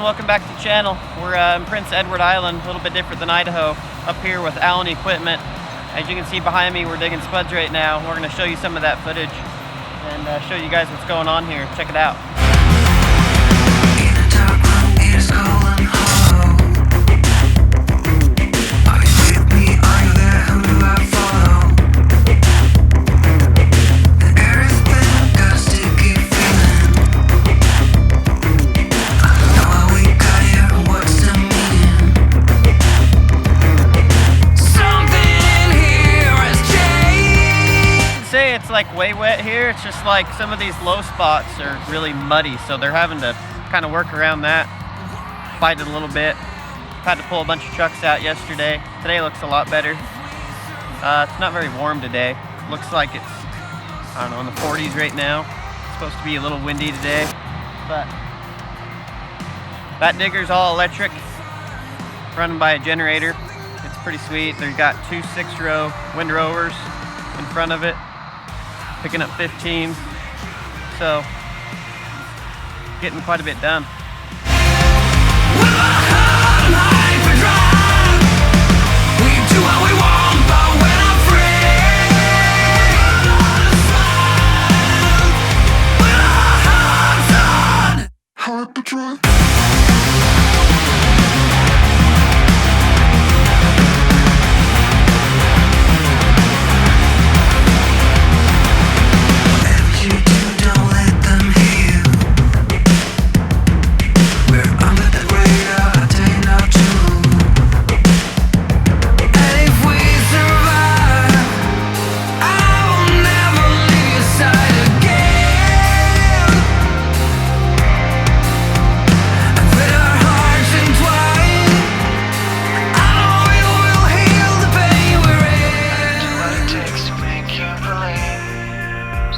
welcome back to the channel. We're in Prince Edward Island, a little bit different than Idaho, up here with ALLAN equipment. As you can see behind me, we're digging spuds right now. We're going to show you some of that footage and show you guys what's going on here. Check it out. It's like way wet here. It's just like some of these low spots are really muddy, so they're having to kind of work around that, fight it a little bit. Had to pull a bunch of trucks out yesterday. Today looks a lot better. It's not very warm today. Looks like it's, I don't know, in the 40s right now. It's supposed to be a little windy today, but that digger's all electric, running by a generator. It's pretty sweet. They've got two 6-row windrowers in front of it, picking up 15, so getting quite a bit done.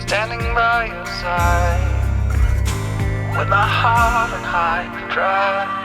Standing by your side with my heart on hyperdrive.